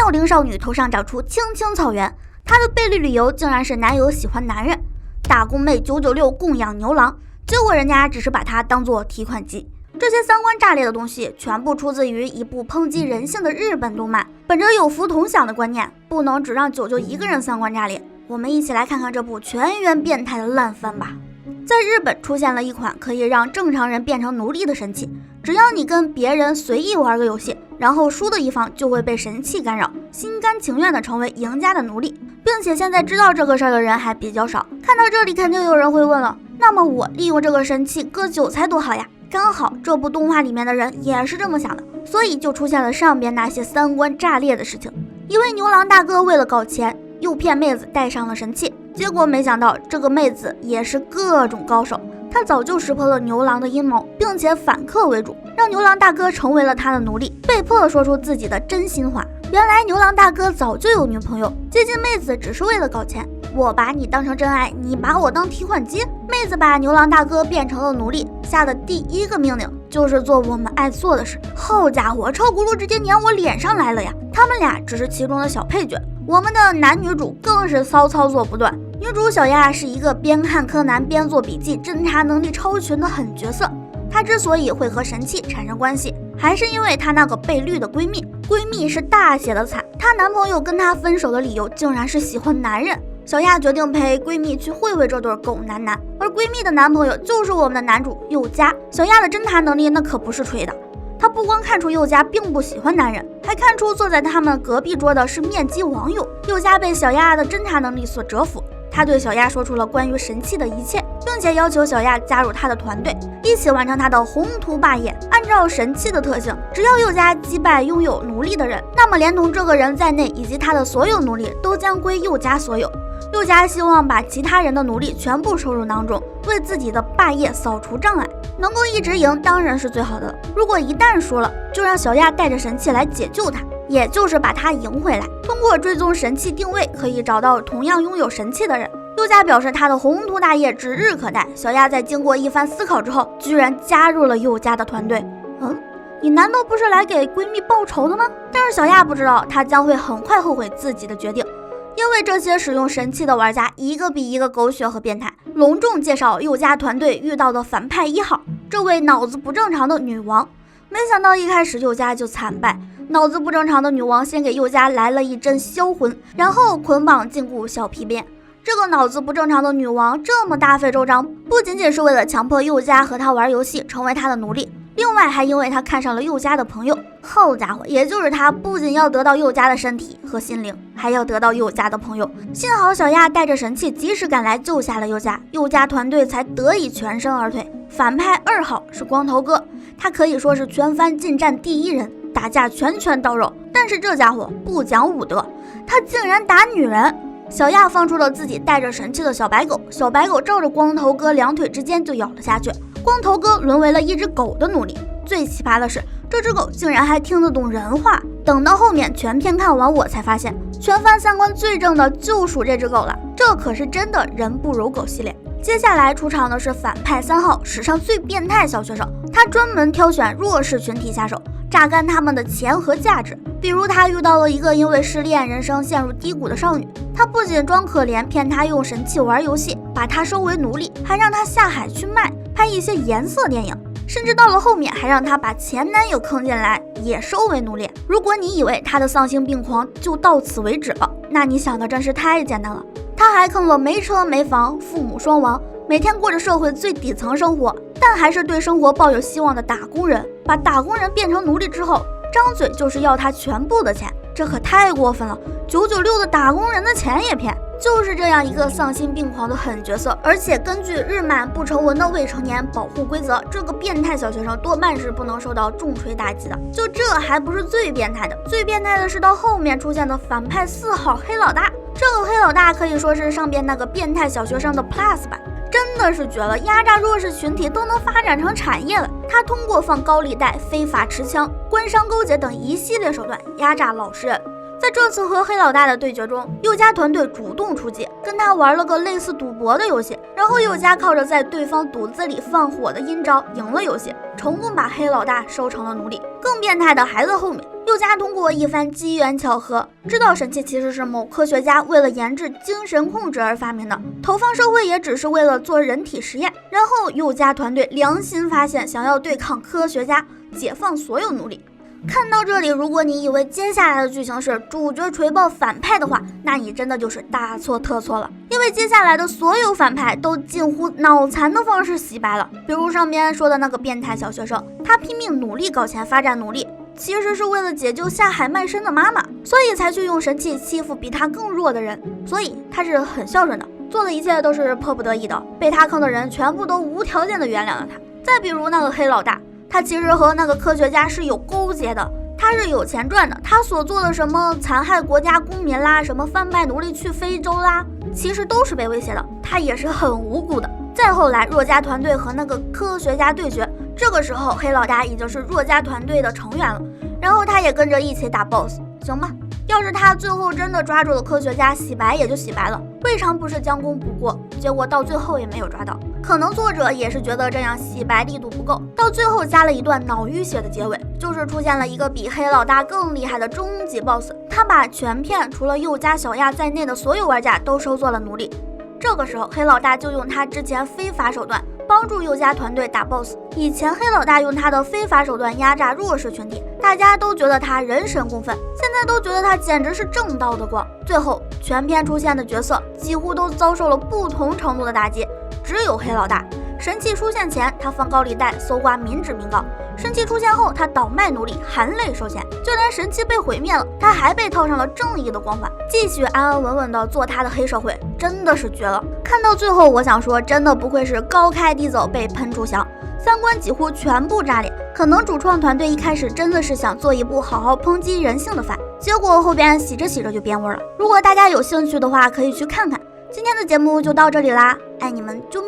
妙龄少女头上长出青青草原，她的悖论理由竟然是男友喜欢男人。打工妹996供养牛郎，结果人家只是把她当做提款机。这些三观炸裂的东西全部出自于一部抨击人性的日本动漫。本着有福同享的观念，不能只让九九一个人三观炸裂。我们一起来看看这部全员变态的烂番吧。在日本出现了一款可以让正常人变成奴隶的神器，只要你跟别人随意玩个游戏，然后输的一方就会被神器干扰，心甘情愿的成为赢家的奴隶，并且现在知道这个事儿的人还比较少。看到这里肯定有人会问了，那么我利用这个神器割韭菜多好呀？刚好这部动画里面的人也是这么想的，所以就出现了上边那些三观炸裂的事情。一位牛郎大哥为了搞钱，诱骗妹子带上了神器，结果没想到这个妹子也是各种高手，她早就识破了牛郎的阴谋，并且反客为主，让牛郎大哥成为了他的奴隶，被迫说出自己的真心话。原来牛郎大哥早就有女朋友，接近妹子只是为了搞钱，我把你当成真爱，你把我当提款机。妹子把牛郎大哥变成了奴隶，下的第一个命令就是做我们爱做的事。好家伙，超轱辘直接粘我脸上来了呀！他们俩只是其中的小配角，我们的男女主更是骚操作不断。女主小亚是一个边看柯南边做笔记，侦查能力超群的狠角色。她之所以会和神器产生关系，还是因为她那个被绿的闺蜜是大写的惨。她男朋友跟她分手的理由竟然是喜欢男人。小亚决定陪闺蜜去会会这对狗男男，而闺蜜的男朋友就是我们的男主佑嘉。小亚的侦查能力那可不是吹的，她不光看出佑嘉并不喜欢男人，还看出坐在他们隔壁桌的是面基网友。佑嘉被小亚的侦查能力所折服，他对小亚说出了关于神器的一切，并且要求小亚加入他的团队，一起完成他的宏图霸业。按照神器的特性，只要佑嘉击败拥有奴隶的人，那么连同这个人在内以及他的所有奴隶都将归佑嘉所有。佑嘉希望把其他人的奴隶全部收入囊中，为自己的霸业扫除障碍。能够一直赢当然是最好的，如果一旦输了，就让小亚带着神器来解救他，也就是把他赢回来。通过追踪神器定位，可以找到同样拥有神器的人。佑嘉表示他的宏图大业指日可待。小亚在经过一番思考之后，居然加入了佑嘉的团队。你难道不是来给闺蜜报仇的吗？但是小亚不知道，她将会很快后悔自己的决定。因为这些使用神器的玩家一个比一个狗血和变态，隆重介绍佑嘉团队遇到的反派1号，这位脑子不正常的女王。没想到一开始佑嘉就惨败，脑子不正常的女王先给佑嘉来了一针销魂，然后捆绑禁锢小皮鞭。这个脑子不正常的女王这么大费周章，不仅仅是为了强迫佑嘉和她玩游戏，成为她的奴隶，另外还因为她看上了佑嘉的朋友。好家伙，也就是她不仅要得到佑嘉的身体和心灵，还要得到佑嘉的朋友。幸好小亚带着神器及时赶来救下了佑嘉，佑嘉团队才得以全身而退。反派2号是光头哥，他可以说是全番近战第1人，打架拳拳到肉，但是这家伙不讲武德，他竟然打女人。小亚放出了自己带着神器的小白狗，小白狗照着光头哥两腿之间就咬了下去，光头哥沦为了一只狗的奴隶。最奇葩的是，这只狗竟然还听得懂人话。等到后面全片看完，我才发现全番三观最正的就属这只狗了，这可是真的人不如狗系列。接下来出场的是反派3号，史上最变态小学生，他专门挑选弱势群体下手，榨干他们的钱和价值。比如他遇到了一个因为失恋人生陷入低谷的少女，他不仅装可怜骗她用神器玩游戏，把她收为奴隶，还让她下海去卖，拍一些颜色电影，甚至到了后面还让她把前男友坑进来，也收为奴隶。如果你以为他的丧心病狂就到此为止了，那你想的真是太简单了。他还坑了没车没房，父母双亡，每天过着社会最底层生活，但还是对生活抱有希望的打工人，把打工人变成奴隶之后，张嘴就是要他全部的钱，这可太过分了！996的打工人的钱也骗，就是这样一个丧心病狂的狠角色。而且根据日漫不成文的未成年保护规则，这个变态小学生多半是不能受到重锤打击的。就这还不是最变态的，最变态的是到后面出现的反派4号黑老大。这个黑老大可以说是上边那个变态小学生的 Plus 版，真的是绝了，压榨弱势群体都能发展成产业了。他通过放高利贷、非法持枪、官商勾结等一系列手段压榨老实人。在这次和黑老大的对决中，佑嘉团队主动出击，跟他玩了个类似赌博的游戏，然后佑嘉靠着在对方肚子里放火的阴招赢了游戏，成功把黑老大收成了奴隶。更变态的还在后面，佑嘉通过一番机缘巧合，知道神器其实是某科学家为了研制精神控制而发明的，投放社会也只是为了做人体实验。然后佑嘉团队良心发现，想要对抗科学家，解放所有奴隶。看到这里，如果你以为接下来的剧情是主角锤爆反派的话，那你真的就是大错特错了。因为接下来的所有反派都近乎脑残的方式洗白了。比如上边说的那个变态小学生，他拼命努力搞钱发展奴隶，其实是为了解救下海卖身的妈妈，所以才去用神器欺负比他更弱的人，所以他是很孝顺的，做的一切都是迫不得已的，被他坑的人全部都无条件的原谅了他。再比如那个黑老大，他其实和那个科学家是有勾结的，他是有钱赚的，他所做的什么残害国家公民啦，什么贩卖奴隶去非洲啦，其实都是被威胁的，他也是很无辜的。再后来若家团队和那个科学家对决，这个时候黑老大已经是若家团队的成员了，然后他也跟着一起打 BOSS， 行吧，要是他最后真的抓住了科学家，洗白也就洗白了，未尝不是将功补过，结果到最后也没有抓到。可能作者也是觉得这样洗白力度不够，到最后加了一段脑淤血的结尾，就是出现了一个比黑老大更厉害的终极 BOSS， 他把全片除了佑嘉、小亚在内的所有玩家都收作了奴隶。这个时候黑老大就用他之前非法手段帮助佑嘉团队打 BOSS。 以前黑老大用他的非法手段压榨弱势群体，大家都觉得他人神共愤，现在都觉得他简直是正道的光。最后全片出现的角色几乎都遭受了不同程度的打击，只有黑老大，神器出现前他放高利贷搜刮民脂民膏，神器出现后他倒卖奴隶含泪收钱，就连神器被毁灭了，他还被套上了正义的光环，继续安安稳稳的做他的黑社会，真的是绝了。看到最后我想说，真的不愧是高开低走被喷出翔，三观几乎全部炸裂。可能主创团队一开始真的是想做一部好好抨击人性的番，结果后边洗着洗着就变味了。如果大家有兴趣的话可以去看看。今天的节目就到这里啦，爱你们啾。